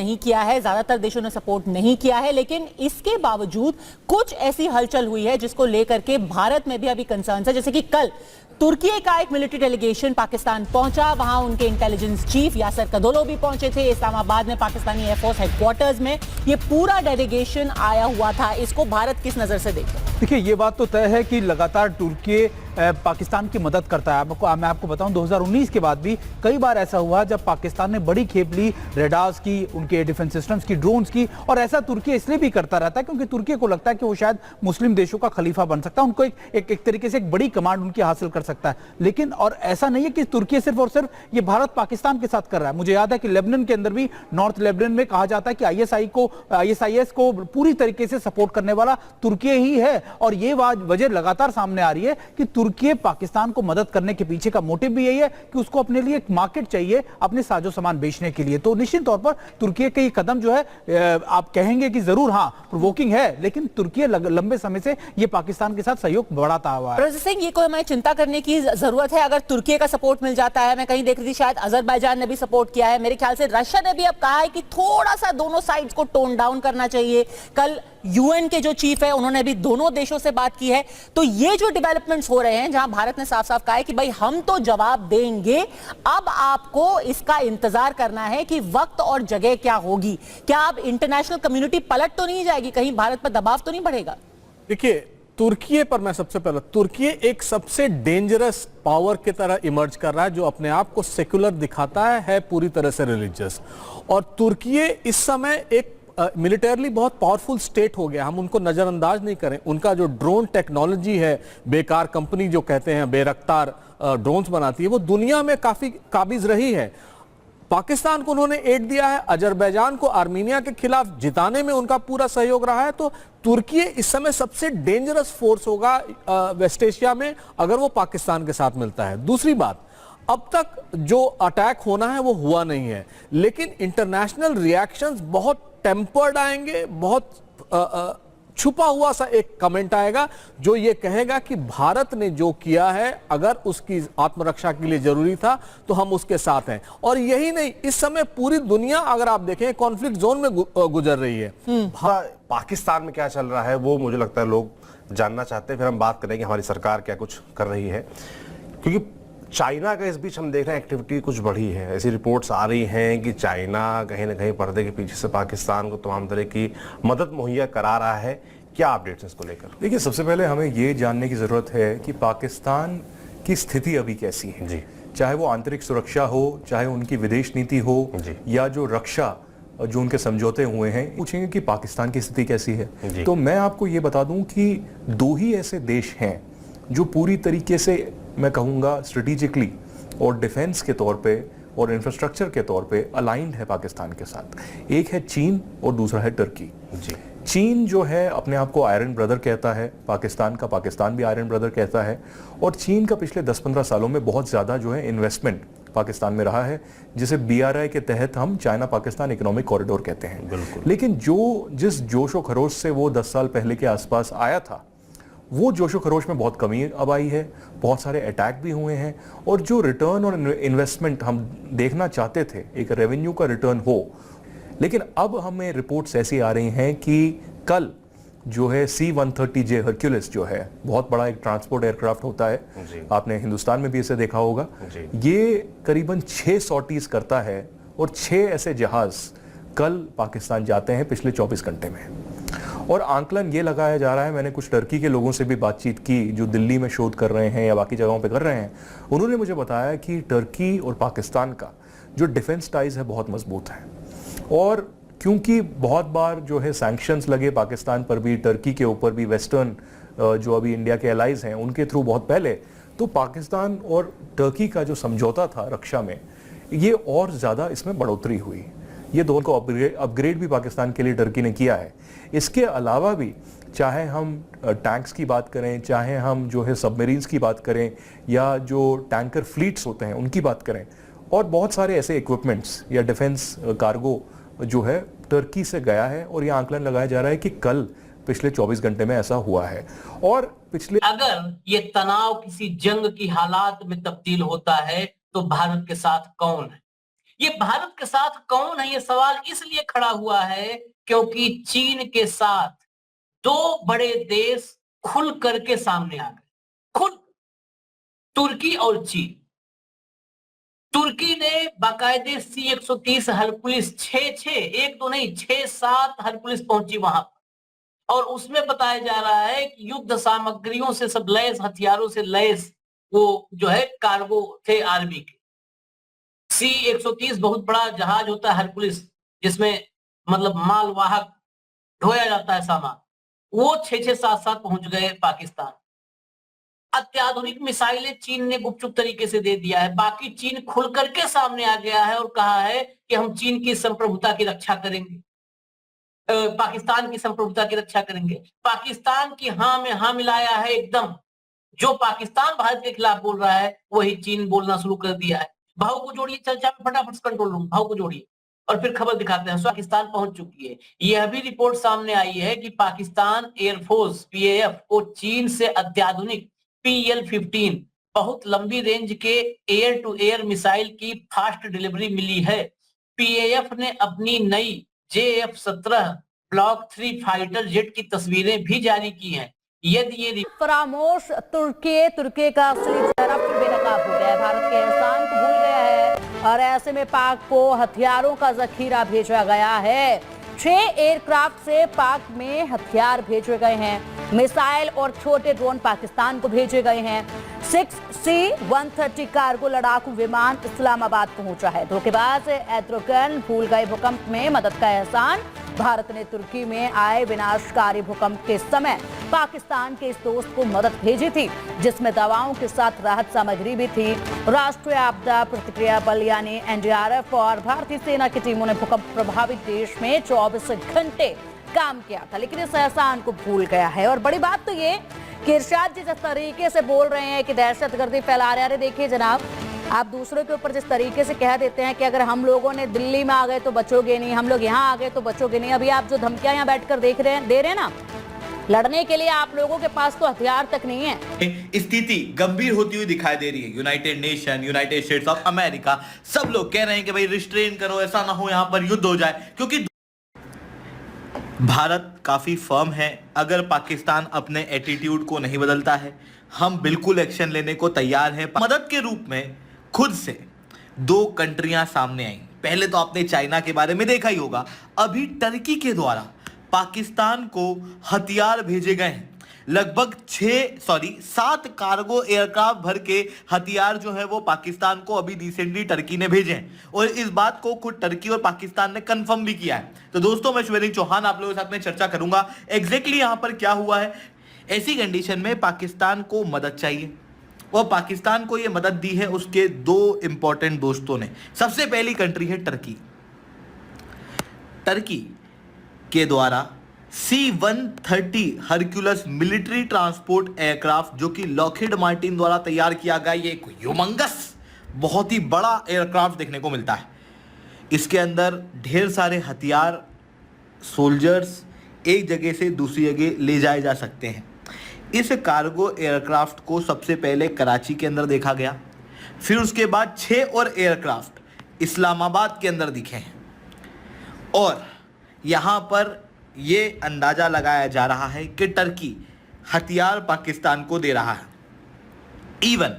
नहीं किया है, ज्यादातर देशों ने सपोर्ट नहीं किया है, लेकिन इसके बावजूद कुछ ऐसी हलचल हुई है जिसको लेकर के भारत में भी अभी कंसर्न है। जैसे कि कल तुर्की का एक मिलिट्री डेलीगेशन पाकिस्तान पहुंचा, वहां उनके इंटेलिजेंस चीफ यासर कदोलो भी पहुंचे थे इस्लामाबाद में, पाकिस्तानी एयरफोर्स हेडक्वार्टर्स में ये पूरा डेलीगेशन आया हुआ था। इसको भारत किस नजर से देखते हैं? देखिए, ये बात तो तय है कि लगातार तुर्की पाकिस्तान की मदद करता है। मैं आपको बताऊं, 2019 के बाद भी कई बार ऐसा हुआ जब पाकिस्तान ने बड़ी खेप ली रेडार्स की, उनके डिफेंस सिस्टम्स की, ड्रोन्स की, और ऐसा तुर्की इसलिए भी करता रहता है क्योंकि तुर्की को लगता है कि वो शायद मुस्लिम देशों का खलीफा बन सकता है, उनको एक तरीके से एक बड़ी कमांड उनकी हासिल कर सकता है। लेकिन और ऐसा नहीं है कि तुर्की सिर्फ और सिर्फ ये भारत पाकिस्तान के साथ कर रहा है। मुझे याद है कि लेबनान के अंदर भी, नॉर्थ लेबनान में कहा जाता है कि ISIS को पूरी तरीके से सपोर्ट करने वाला तुर्की ही है, और ये वजह लगातार सामने आ रही है कि तुर्की पाकिस्तान को मदद करने के पीछे का मोटिव भी यही है कि उसको अपने लिए एक मार्केट चाहिए अपने साजो सामान बेचने के लिए। तो निश्चित तौर पर तुर्की का ये कदम जो है, आप कहेंगे कि जरूर हाँ प्रोवोकिंग है, लेकिन तुर्की लंबे समय से ये पाकिस्तान के साथ सहयोग बढ़ाता हुआ है। सिंह, ये कोई हमें चिंता करने की जरूरत है अगर तुर्की का सपोर्ट मिल जाता है? मैं कहीं देख रही थी शायद अजरबैजान ने भी सपोर्ट किया है, मेरे ख्याल से रशिया ने भी अब कहा है कि थोड़ा सा दोनों साइड्स को टोन डाउन करना चाहिए। कल UN के जो चीफ है उन्होंने भी दोनों देशों से बात की है। तो ये जो डेवलपमेंट्स हो रहे हैं जहां भारत ने साफ साफ कहा है कि भाई हम तो जवाब देंगे, अब आपको इसका इंतजार करना है कि वक्त और जगह क्या होगी। क्या अब इंटरनेशनल कम्युनिटी पलट तो नहीं जाएगी, कहीं भारत पर दबाव तो नहीं बढ़ेगा? देखिए, तुर्की पर मैं सबसे पहले, तुर्की एक सबसे डेंजरस पावर की तरह इमर्ज कर रहा है जो अपने आप को सेक्युलर दिखाता है पूरी तरह से रिलीजियस। और तुर्की इस समय एक मिलिटरली बहुत पावरफुल स्टेट हो गया, हम उनको नजरअंदाज नहीं करें। उनका जो ड्रोन टेक्नोलॉजी है, बेकार कंपनी जो कहते हैं बेरफ्तार ड्रोन्स बनाती है, वो दुनिया में काफी काबिज रही है। पाकिस्तान को उन्होंने एड दिया है, अजरबैजान को आर्मीनिया के खिलाफ जिताने में उनका पूरा सहयोग रहा है। तो तुर्की इस समय सबसे डेंजरस फोर्स होगा वेस्ट एशिया में अगर वो पाकिस्तान के साथ मिलता है। दूसरी बात, अब तक जो अटैक होना है वो हुआ नहीं है, लेकिन इंटरनेशनल रिएक्शंस बहुत टेम्पर्ड आएंगे, बहुत छुपा हुआ सा एक कमेंट आएगा जो ये कहेगा कि भारत ने जो किया है अगर उसकी आत्मरक्षा के लिए जरूरी था तो हम उसके साथ हैं। और यही नहीं, इस समय पूरी दुनिया अगर आप देखें कॉन्फ्लिक्ट जोन में गुजर रही है। पाकिस्तान में क्या चल रहा है वो मुझे लगता है लोग जानना चाहते हैं, फिर हम बात करेंगे हमारी सरकार क्या कुछ कर रही है। क्योंकि चाइना का इस बीच हम देख रहे हैं एक्टिविटी कुछ बढ़ी है। ऐसी रिपोर्ट्स आ रही हैं कि चाइना कहीं ना कहीं पर्दे के पीछे से पाकिस्तान को तमाम तरह की मदद मुहैया करा रहा है। क्या अपडेट्स हैं इसको लेकर? देखिए, सबसे पहले हमें ये जानने की ज़रूरत है कि पाकिस्तान की स्थिति अभी कैसी है जी। चाहे वो आंतरिक सुरक्षा हो, चाहे उनकी विदेश नीति हो, या जो रक्षा जो उनके समझौते हुए हैं, पूछेंगे कि पाकिस्तान की स्थिति कैसी है। तो मैं आपको ये बता दूं कि दो ही ऐसे देश हैं जो पूरी तरीके से, मैं कहूँगा, स्ट्रेटेजिकली और डिफेंस के तौर पे और इंफ्रास्ट्रक्चर के तौर पे अलाइंड है पाकिस्तान के साथ। एक है चीन और दूसरा है तुर्की जी। चीन जो है अपने आप को आयरन ब्रदर कहता है पाकिस्तान का, पाकिस्तान भी आयरन ब्रदर कहता है। और चीन का पिछले 10-15 सालों में बहुत ज़्यादा जो है इन्वेस्टमेंट पाकिस्तान में रहा है, जिसे BRI के तहत हम चाइना पाकिस्तान इकोनॉमिक कॉरिडोर कहते हैं। बिल्कुल। लेकिन जिस जोशो खरोश से वो 10 साल पहले के आसपास आया था, वो जोशो खरोश में बहुत कमी अब आई है। बहुत सारे अटैक भी हुए हैं, और जो रिटर्न और इन्वेस्टमेंट हम देखना चाहते थे, एक रेवेन्यू का रिटर्न हो, लेकिन अब हमें रिपोर्ट्स ऐसी आ रही हैं कि कल जो है C-130J हरक्यूलिस जो है, बहुत बड़ा एक ट्रांसपोर्ट एयरक्राफ्ट होता है, आपने हिंदुस्तान में भी इसे देखा होगा, ये करीबन 6 सॉर्टीज करता है, और 6 ऐसे जहाज कल पाकिस्तान जाते हैं पिछले 24 घंटे में। और आंकलन ये लगाया जा रहा है, मैंने कुछ टर्की के लोगों से भी बातचीत की जो दिल्ली में शोध कर रहे हैं या बाकी जगहों पे कर रहे हैं, उन्होंने मुझे बताया कि टर्की और पाकिस्तान का जो डिफेंस टाइज है बहुत मजबूत है। और क्योंकि बहुत बार जो है सैंक्शंस लगे पाकिस्तान पर भी, टर्की के ऊपर भी, वेस्टर्न जो अभी इंडिया के एलाइज हैं उनके थ्रू बहुत पहले, तो पाकिस्तान और टर्की का जो समझौता था रक्षा में, ये और ज़्यादा इसमें बढ़ोतरी हुई। ये दोनों को अपग्रेड भी पाकिस्तान के लिए टर्की ने किया है। इसके अलावा भी, चाहे हम टैंक्स की बात करें, चाहे हम जो है सबमरीन्स की बात करें, या जो टैंकर फ्लीट्स होते हैं उनकी बात करें, और बहुत सारे ऐसे इक्विपमेंट्स या डिफेंस कार्गो जो है टर्की से गया है। और यह आंकलन लगाया जा रहा है कि कल पिछले 24 घंटे में ऐसा हुआ है। और पिछले, अगर ये तनाव किसी जंग की हालात में तब्दील होता है तो भारत के साथ कौन है? ये भारत के साथ कौन है, ये सवाल इसलिए खड़ा हुआ है क्योंकि चीन के साथ दो बड़े देश खुल करके सामने आ गए, खुल, तुर्की और चीन। तुर्की ने बाकायदे C-130 हरकुलिस 6 एक दो नहीं 6-7 हरकुलिस पहुंची वहां पर, और उसमें बताया जा रहा है कि युद्ध सामग्रियों से सब लैस, हथियारों से लैस वो जो है कार्गो थे आर्मी के। C-130 बहुत बड़ा जहाज होता है हरकुलिस, जिसमें मतलब मालवाहक ढोया जाता है सामान, वो 6-7 पहुंच गए पाकिस्तान। अत्याधुनिक मिसाइलें चीन ने गुपचुप तरीके से दे दिया है, बाकी चीन खुल करके सामने आ गया है और कहा है कि हम चीन की संप्रभुता की रक्षा करेंगे, पाकिस्तान की संप्रभुता की रक्षा करेंगे। पाकिस्तान की हाँ में हाँ मिलाया है एकदम। जो पाकिस्तान भारत के खिलाफ बोल रहा है वही चीन बोलना शुरू कर दिया है। भाव को जोड़िए चर्चा में, फटाफट कंट्रोल रूम, भाव को जोड़िए और फिर खबर दिखाते हैं। पाकिस्तान पहुंच चुकी है। यह भी रिपोर्ट सामने आई है कि पाकिस्तान एयरफोर्स PAF को चीन से अत्याधुनिक PL-15 बहुत लंबी रेंज के एयर टू एयर मिसाइल की फास्ट डिलीवरी मिली है। PAF ने अपनी नई JF-17 ब्लॉक 3 फाइटर जेट की तस्वीरें भी जारी की हैं। यदि ये फरामोश तुर्की का असली चेहरा फिर बेनकाब हो गया है, भारत के एहसान को भूल गया है और ऐसे में पाक को हथियारों का जखीरा भेजा गया है। 6 एयरक्राफ्ट से पाक में हथियार भेजे गए हैं, मिसाइल और छोटे ड्रोन पाकिस्तान को भेजे गए हैं। 6C-130 कार्गो लड़ाकू विमान इस्लामाबाद पहुंचा है। धोखेबाज एर्दोगन भूल गए भूकंप में मदद का एहसान। भारत ने तुर्की में आए विनाशकारी भूकंप के समय पाकिस्तान के इस दोस्त को मदद भेजी थी, जिसमें दवाओं के साथ राहत सामग्री भी थी। राष्ट्रीय आपदा प्रतिक्रिया बल यानी NDRF और भारतीय सेना की टीमों ने भूकंप प्रभावित देश में 24 घंटे काम किया था, लेकिन इस एहसान को भूल गया है। और बड़ी बात तो ये कि इरशाद जी जिस तरीके से बोल रहे हैं कि दहशतगर्दी फैला रहे हैं, अरे देखिए जनाब, आप दूसरों के ऊपर जिस तरीके से कह देते हैं कि अगर हम लोगों ने दिल्ली में आ गए तो बचोगे नहीं, हम लोग यहाँ आ गए तो बचोगे नहीं। अभी आप जो धमकियां यहाँ बैठकर दे रहे हैं ना, लड़ने के लिए आप लोगों के पास तो हथियार तक नहीं है। स्थिति गंभीर होती हुई दिखाई दे रही है। United nation, United states of America, सब लोग कह रहे हैं कि भाई रिस्ट्रेन करो, ऐसा ना हो यहाँ पर युद्ध हो जाए, क्योंकि भारत काफी फर्म है। अगर पाकिस्तान अपने एटीट्यूड को नहीं बदलता है, हम बिल्कुल एक्शन लेने को तैयार हैं। मदद के रूप में खुद से 2 कंट्रियां सामने आई। पहले तो आपने चाइना के बारे में देखा ही होगा, अभी टर्की के द्वारा पाकिस्तान को हथियार भेजे गए हैं। लगभग 7 कार्गो एयरक्राफ्ट भर के हथियार जो है वो पाकिस्तान को अभी रिसेंटली टर्की ने भेजे हैं, और इस बात को खुद टर्की और पाकिस्तान ने कंफर्म भी किया है। तो दोस्तों, मैं शिवलिंग चौहान आप लोगों के साथ में चर्चा करूंगा एग्जैक्टली यहां पर क्या हुआ है। ऐसी कंडीशन में पाकिस्तान को मदद चाहिए, और पाकिस्तान को यह मदद दी है उसके 2 इंपॉर्टेंट दोस्तों ने। सबसे पहली कंट्री है टर्की। टर्की के द्वारा C-130 Hercules military transport aircraft, जो कि लॉकहीड मार्टिन द्वारा तैयार किया गया, ये एक ह्यूमंगस बहुत ही बड़ा एयरक्राफ्ट देखने को मिलता है। इसके अंदर ढेर सारे हथियार, सोल्जर्स एक जगह से दूसरी जगह ले जाए जा सकते हैं। इस कार्गो एयरक्राफ्ट को सबसे पहले कराची के अंदर देखा गया, फिर उसके बाद 6 और एयरक्राफ्ट इस्लामाबाद के अंदर दिखे हैं, और यहाँ पर यह अंदाज़ा लगाया जा रहा है कि टर्की हथियार पाकिस्तान को दे रहा है। इवन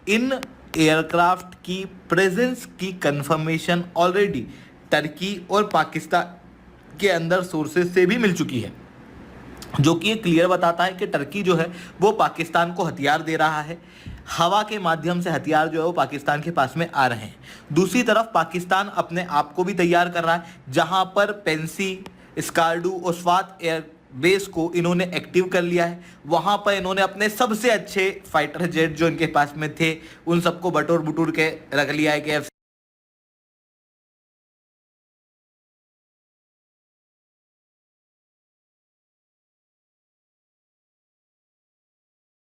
इन एयरक्राफ्ट की प्रेजेंस की कंफर्मेशन ऑलरेडी टर्की और पाकिस्तान के अंदर सोर्सेज से भी मिल चुकी है, जो कि ये क्लियर बताता है कि टर्की जो है वो पाकिस्तान को हथियार दे रहा है। हवा के माध्यम से हथियार जो है वो पाकिस्तान के पास में आ रहे हैं। दूसरी तरफ पाकिस्तान अपने आप को भी तैयार कर रहा है, जहां पर पेंसी, स्कार्डू और स्वात एयर बेस को इन्होंने एक्टिव कर लिया है। वहां पर इन्होंने अपने सबसे अच्छे फाइटर जेट जो इनके पास में थे उन सबको बटोर बुटोर के रख लिया है कि